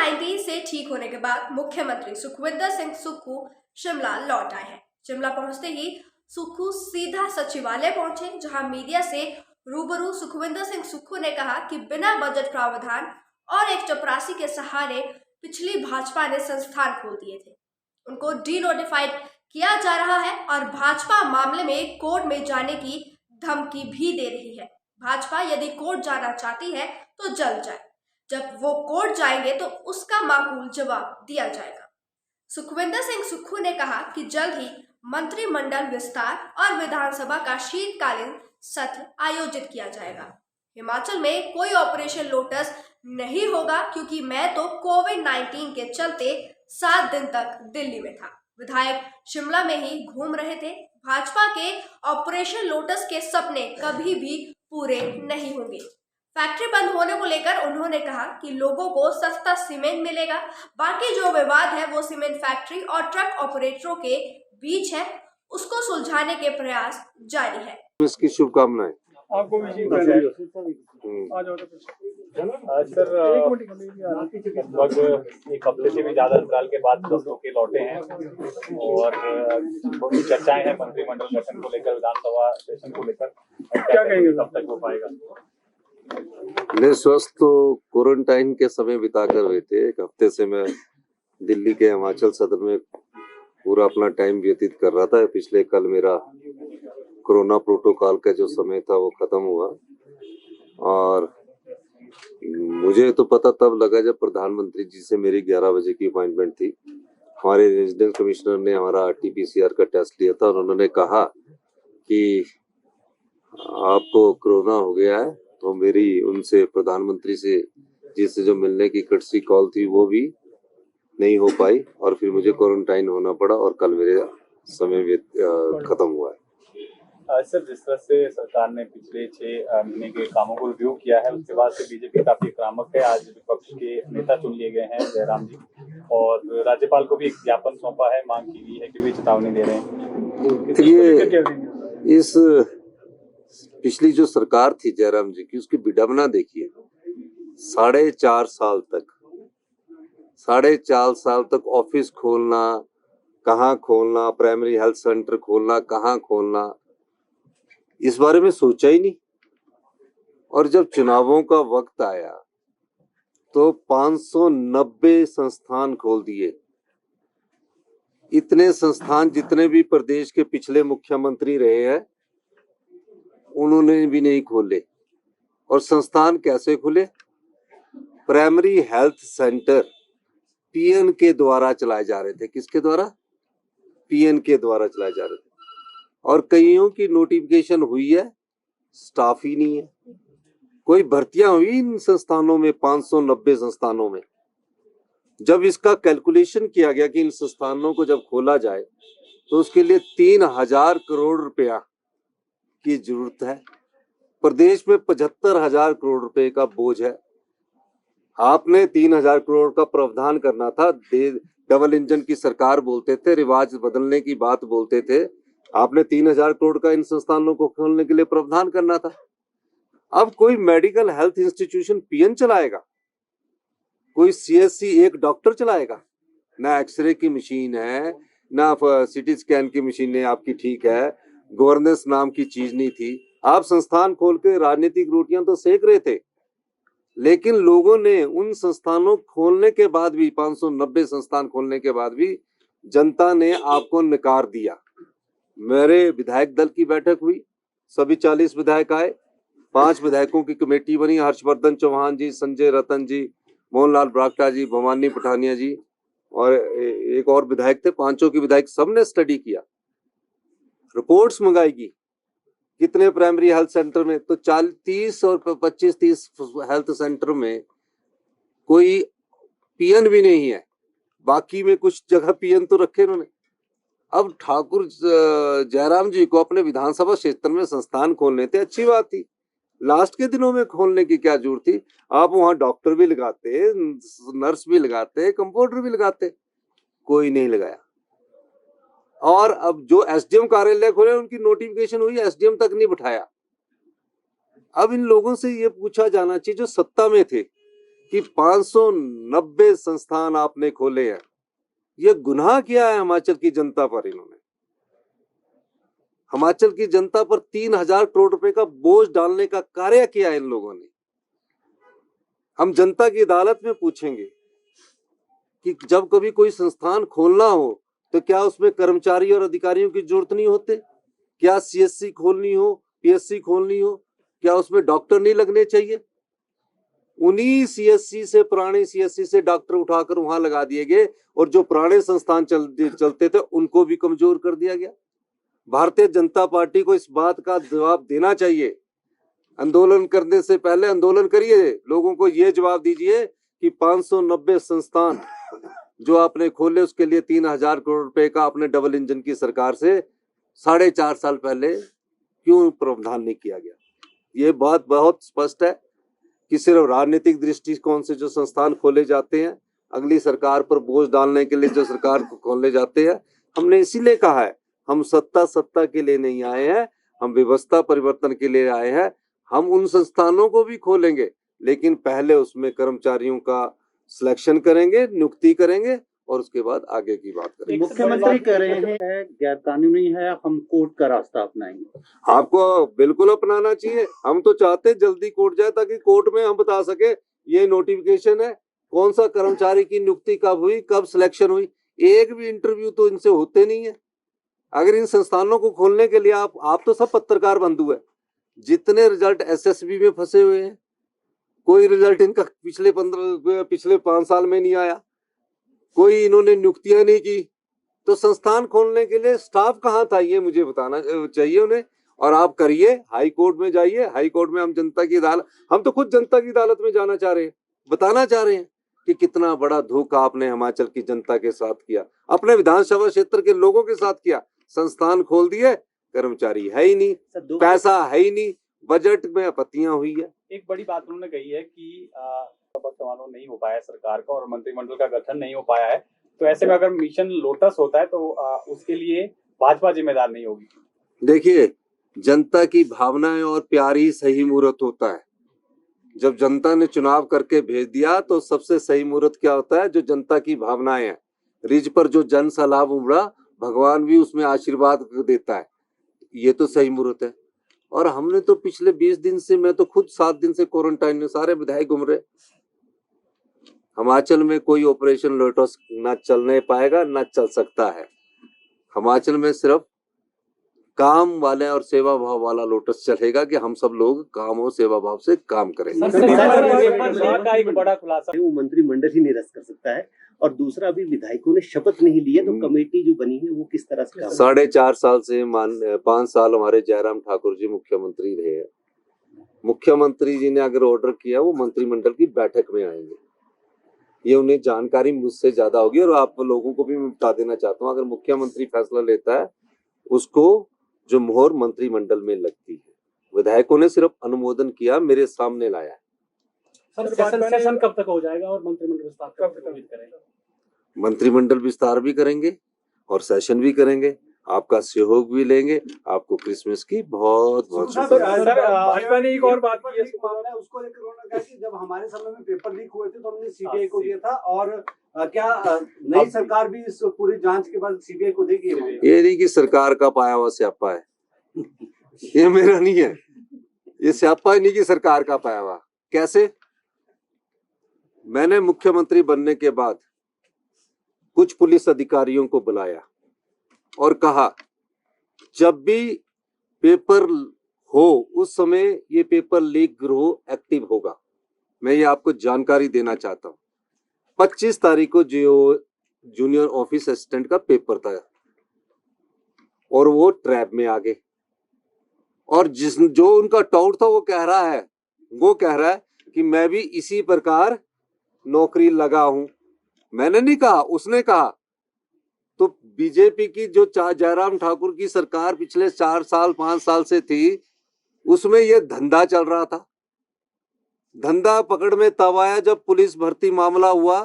कोविड-19 से ठीक होने के बाद मुख्यमंत्री सुखविंदर सिंह सुक्खू शिमला लौट आए हैं। शिमला पहुंचते ही सुक्खू सीधा सचिवालय पहुंचे, जहां मीडिया से रूबरू सुखविंदर सिंह सुक्खू ने कहा कि बिना बजट प्रावधान और एक चपरासी के सहारे पिछली भाजपा ने संस्थान खोल दिए थे, उनको डी-नोटिफाइड किया जा रहा है और भाजपा मामले में कोर्ट में जाने की धमकी भी दे रही है। भाजपा यदि कोर्ट जाना चाहती है तो जल्द जाए, जब वो कोर्ट जाएंगे तो उसका माकूल जवाब दिया जाएगा। सुखविंदर सिंह सुक्खू ने कहा कि जल्द ही मंत्रिमंडल विस्तार और विधानसभा का शीतकालीन सत्र आयोजित किया जाएगा। हिमाचल में कोई ऑपरेशन लोटस नहीं होगा, क्योंकि मैं तो कोविड-19 के चलते 7 दिन तक दिल्ली में था। विधायक शिमला में ही घूम रहे थे। भाजपा के ऑपरेशन लोटस के सपने कभी भी पूरे नहीं होंगे। फैक्ट्री बंद होने को लेकर उन्होंने कहा कि लोगों को सस्ता सीमेंट मिलेगा, बाकी जो विवाद है वो सीमेंट फैक्ट्री और ट्रक ऑपरेटरों के बीच है, उसको सुलझाने के प्रयास जारी है। इसकी शुभकामनाएं आपको भी सर लगभग एक हफ्ते से भी ज्यादा अंतराल के बाद स्वस्थ होकर लौटे हैं और बहुत चर्चाएं हैं मंत्रिमंडल गठन को लेकर, विधानसभा सेशन को लेकर। क्या कहेंगे, कब तक हो पाएगा? मैं स्वस्थ तो क्वारंटाइन के समय बिताकर हुए थे। एक हफ्ते से मैं दिल्ली के हिमाचल सदन में पूरा अपना टाइम व्यतीत कर रहा था। पिछले कल मेरा कोरोना प्रोटोकॉल का जो समय था वो खत्म हुआ और मुझे तो पता तब लगा जब प्रधानमंत्री जी से मेरी 11 बजे की अपॉइंटमेंट थी। हमारे रेजिडेंट कमिश्नर ने हमारा RT-PCR का टेस्ट लिया था और उन्होंने कहा कि आपको कोरोना हो गया है। तो मेरी उनसे प्रधानमंत्री से जिससे जो मिलने की कर्टसी कॉल थी वो भी नहीं हो पाई और फिर मुझे क्वारंटाइन होना पड़ा और कल मेरे समय खत्म हुआ है। सर, जिस तरह से सरकार ने पिछले 6 महीने के कामों को रिव्यू किया है, उसके बाद से बीजेपी काफी आक्रामक है। आज विपक्ष के नेता चुन लिए गए हैं जयराम जी, और राज्यपाल को भी एक ज्ञापन सौंपा है, मांग की गई है कि वे चेतावनी दे रहे हैं। इस पिछली जो सरकार थी जयराम जी की, उसकी विडंबना देखिए। 4.5 साल तक ऑफिस खोलना, कहाँ खोलना, प्राइमरी हेल्थ सेंटर खोलना, कहाँ खोलना, इस बारे में सोचा ही नहीं। और जब चुनावों का वक्त आया तो 590 संस्थान खोल दिए। इतने संस्थान जितने भी प्रदेश के पिछले मुख्यमंत्री रहे हैं उन्होंने भी नहीं खोले। और संस्थान कैसे खुले? प्राइमरी हेल्थ सेंटर PN के द्वारा चलाए जा रहे थे। किसके द्वारा? PN के द्वारा चलाए जा रहे थे। और कईयों की नोटिफिकेशन हुई है, स्टाफ ही नहीं है। कोई भर्तियां हुई इन संस्थानों में, 590 संस्थानों में। जब इसका कैलकुलेशन किया गया कि इन संस्थानों को जब खोला जाए तो उसके लिए 3000 करोड़ रुपया की जरूरत है। प्रदेश में 75,000 करोड़ रुपए का बोझ है। आपने 3000 करोड़ का प्रावधान करना था। डबल इंजन की सरकार बोलते थे, रिवाज बदलने की बात बोलते थे। आपने 3000 करोड़ का इन संस्थानों को खोलने के लिए प्रावधान करना था। अब कोई मेडिकल हेल्थ इंस्टीट्यूशन PN चलाएगा, कोई CSC एक डॉक्टर चलाएगा? ना एक्सरे की मशीन है, ना CT स्कैन की मशीन है आपकी, ठीक है, गवर्नेंस नाम की चीज नहीं थी। आप संस्थान खोल के राजनीतिक रोटियां तो सेक रहे थे, लेकिन लोगों ने उन संस्थानों खोलने के बाद भी, 590 संस्थान खोलने के बाद भी जनता ने आपको नकार दिया। मेरे विधायक दल की बैठक हुई, सभी 40 विधायक आए, 5 विधायकों की कमेटी बनी। हर्षवर्धन चौहान जी, संजय रतन जी, मोहनलाल ब्राक्टा जी, भवानी पठानिया जी और एक और विधायक थे। 5 की विधायक सबने स्टडी किया, रिपोर्ट्स मंगाएगी कितने प्राइमरी हेल्थ सेंटर में। तो 30 और 25-30 हेल्थ सेंटर में कोई PN भी नहीं है, बाकी में कुछ जगह PN तो रखे उन्होंने। अब ठाकुर जयराम जी को अपने विधानसभा क्षेत्र में संस्थान खोलने थे, अच्छी बात थी। लास्ट के दिनों में खोलने की क्या जरूरत थी? आप वहां डॉक्टर भी लगाते, नर्स भी लगाते, कंपाउंडर भी लगाते, कोई नहीं लगाया। और अब जो SDM कार्यालय खोले उनकी नोटिफिकेशन हुई, SDM तक नहीं बिठाया। अब इन लोगों से ये पूछा जाना चाहिए जो सत्ता में थे कि 590 संस्थान आपने खोले हैं। ये गुनाह किया है हिमाचल की जनता पर। इन्होंने हिमाचल की जनता पर 3,000 करोड़ रुपए का बोझ डालने का कार्य किया है इन लोगों ने। हम जनता की अदालत में पूछेंगे कि जब कभी कोई संस्थान खोलना हो तो क्या उसमें कर्मचारी और अधिकारियों की जरूरत नहीं होते? क्या सीएससी खोलनी हो, पीएससी खोलनी हो, क्या उसमें डॉक्टर नहीं लगने चाहिए? उन्हीं सीएससी से, पुराने सीएससी से डॉक्टर उठाकर वहां लगा दिए गए और जो पुराने संस्थान चलते थे उनको भी कमजोर कर दिया गया। भारतीय जनता पार्टी को इस बात का जवाब देना चाहिए। आंदोलन करने से पहले आंदोलन करिए, लोगों को यह जवाब दीजिए कि 590 संस्थान जो आपने खोले उसके लिए 3,000 करोड़ रुपए का आपने डबल इंजन की सरकार से 4.5 साल पहले क्यों प्रावधान नहीं किया गया? ये बात बहुत स्पष्ट है कि सिर्फ राजनीतिक दृष्टिकोण से जो संस्थान खोले जाते हैं, अगली सरकार पर बोझ डालने के लिए जो सरकार को खोले जाते हैं, हमने इसीलिए कहा है हम सत्ता के लिए नहीं आए हैं, हम व्यवस्था परिवर्तन के लिए आए हैं। हम उन संस्थानों को भी खोलेंगे, लेकिन पहले उसमें कर्मचारियों का सिलेक्शन करेंगे, नियुक्ति करेंगे और उसके बाद आगे की बात करेंगे। मुख्यमंत्री कह रहे हैं गैर कानूनी है, हम कोर्ट का रास्ता अपनाएंगे। आपको बिल्कुल अपनाना चाहिए। हम तो चाहते जल्दी कोर्ट जाए ताकि कोर्ट में हम बता सके ये नोटिफिकेशन है, कौन सा कर्मचारी की नियुक्ति कब हुई, कब सिलेक्शन हुई। एक भी इंटरव्यू तो इनसे होते नहीं है। अगर इन संस्थानों को खोलने के लिए आप तो सब पत्रकार बंधु है, जितने रिजल्ट एसएसबी में फंसे हुए हैं, कोई रिजल्ट इनका पिछले 5 साल में नहीं आया, कोई इन्होंने नियुक्तियां नहीं की, तो संस्थान खोलने के लिए स्टाफ कहाँ था ये मुझे बताना चाहिए उन्हें। और आप करिए, हाई कोर्ट में जाइए। हाई कोर्ट में हम जनता की अदालत, हम तो खुद जनता की अदालत में जाना चाह रहे हैं, बताना चाह रहे हैं कि कितना बड़ा धोखा आपने हिमाचल की जनता के साथ किया, अपने विधानसभा क्षेत्र के लोगों के साथ किया। संस्थान खोल दिए, कर्मचारी है ही नहीं, पैसा है ही नहीं, बजट में आपत्तियां हुई है। एक बड़ी बात उन्होंने कही है कि समारोह नहीं हो पाया सरकार का और मंत्रिमंडल का गठन नहीं हो पाया है, तो ऐसे में अगर मिशन लोटस होता है तो उसके लिए भाजपा जिम्मेदार नहीं होगी। देखिए, जनता की भावनाएं और प्यार ही सही मुहूर्त होता है। जब जनता ने चुनाव करके भेज दिया तो सबसे सही मुहूर्त क्या होता है? जो जनता की भावनाएं हैं, रिज पर जो जन सा लाभ उमड़ा, भगवान भी उसमें आशीर्वाद देता है, ये तो सही मुहूर्त है। और हमने तो पिछले 20 दिन से, मैं तो खुद 7 दिन से क्वारंटाइन में, सारे विधायक घूम रहे। हिमाचल में कोई ऑपरेशन लोटस ना चलने पाएगा, ना चल सकता है। हिमाचल में सिर्फ काम वाले और सेवा भाव वाला लोटस चलेगा कि हम सब लोग काम और सेवा भाव से काम करेंगे। का एक बड़ा खुलासा, वो मंत्रिमंडल ही निरस्त कर सकता है। और दूसरा, अभी विधायकों ने शपथ नहीं ली है, तो कमेटी जो बनी है वो किस तरह से 4.5 साल से 5 साल हमारे जयराम ठाकुर जी मुख्यमंत्री रहे हैं। मुख्यमंत्री जी ने अगर ऑर्डर किया वो मंत्रिमंडल की बैठक में आएंगे, ये उन्हें जानकारी मुझसे ज्यादा होगी। और आप लोगों को भी मैं बता देना चाहता हूँ, अगर मुख्यमंत्री फैसला लेता है उसको जो मोहर मंत्रिमंडल में लगती है। विधायकों ने सिर्फ अनुमोदन किया, मेरे सामने लाया है। सेशन कब तक हो जाएगा और मंत्रिमंडल विस्तार कब तक करेगा? मंत्रिमंडल विस्तार भी करेंगे और सेशन भी करेंगे, आपका सहयोग भी लेंगे। आपको क्रिसमस की बहुत बहुत भाजपा ने एक और बात की है उसको लेकर उन्होंने कहा कि जब हमारे समय में पेपर लीक हुए थे तो हमने सीबीआई को दिया था, और क्या नई सरकार भी इस पूरी जांच के बाद सीबीआई को देगी? ये नहीं कि सरकार का पाया हुआ स्यापा है, ये मेरा नहीं है। ये स्यापा ही नहीं कि सरकार का पाया हुआ। कैसे? मैंने मुख्यमंत्री बनने के बाद कुछ पुलिस अधिकारियों को बुलाया और कहा जब भी पेपर हो उस समय ये पेपर लीक गिरोह एक्टिव होगा। मैं ये आपको जानकारी देना चाहता हूँ। 25 तारीख को जो जूनियर ऑफिस असिस्टेंट का पेपर था और वो ट्रैप में आ गए, और जो उनका टाउट था वो कह रहा है कि मैं भी इसी प्रकार नौकरी लगा हूं। मैंने नहीं कहा, उसने कहा। तो बीजेपी की जो जयराम ठाकुर की सरकार पिछले 4 साल 5 साल से थी, उसमें ये धंधा चल रहा था। धंधा पकड़ में तब आया जब पुलिस भर्ती मामला हुआ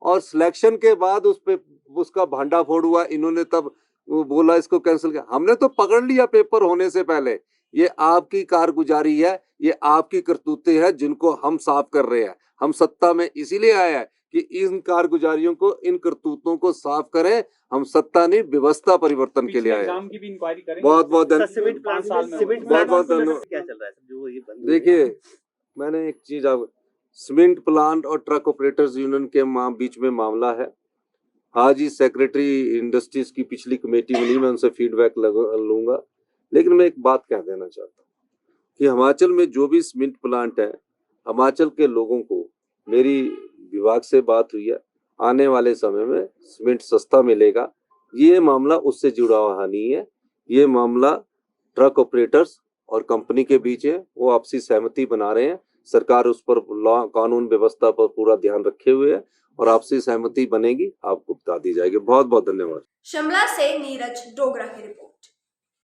और सिलेक्शन के बाद उस पे उसका भांडाफोड़ हुआ। इन्होंने तब बोला इसको कैंसिल किया। हमने तो पकड़ लिया पेपर होने से पहले। ये आपकी कारगुजारी है, ये आपकी करतूतें हैं जिनको हम साफ कर रहे हैं। हम सत्ता में इसीलिए आए हैं कि इन कारगुजारियों को, इन करतूतों को साफ करें। हम सत्ता नहीं, व्यवस्था परिवर्तन के लिए आए हैं। एग्जाम की भी इंक्वायरी करेंगे। बहुत बहुत सर, धन्यवाद। सीमेंट प्लांट साल में सीमेंट बहुत प्लांट बहुत को लेकर धन्यवाद। क्या चल रहा है सर, जो ये बंद हो देखिए, मैंने एक चीज, अब सीमेंट प्लांट और ट्रक ऑपरेटर्स यूनियन के बीच में मामला है। आज ही सेक्रेटरी इंडस्ट्रीज की पिछली कमेटी बनी, मैं उनसे फीडबैक लूंगा। लेकिन मैं एक बात कह देना चाहता हूँ कि हिमाचल में जो भी सीमेंट प्लांट है, हिमाचल के लोगों को, मेरी विभाग से बात हुई है, आने वाले समय में सीमेंट सस्ता मिलेगा। ये मामला उससे जुड़ा हुआ नहीं है, ये मामला ट्रक ऑपरेटर्स और कंपनी के बीच है। वो आपसी सहमति बना रहे हैं। सरकार उस पर लॉ, कानून व्यवस्था पर पूरा ध्यान रखे हुए है और आपसी सहमति बनेगी, आपको बता दी जाएगी। बहुत बहुत धन्यवाद। शिमला से नीरज डोगरा की रिपोर्ट।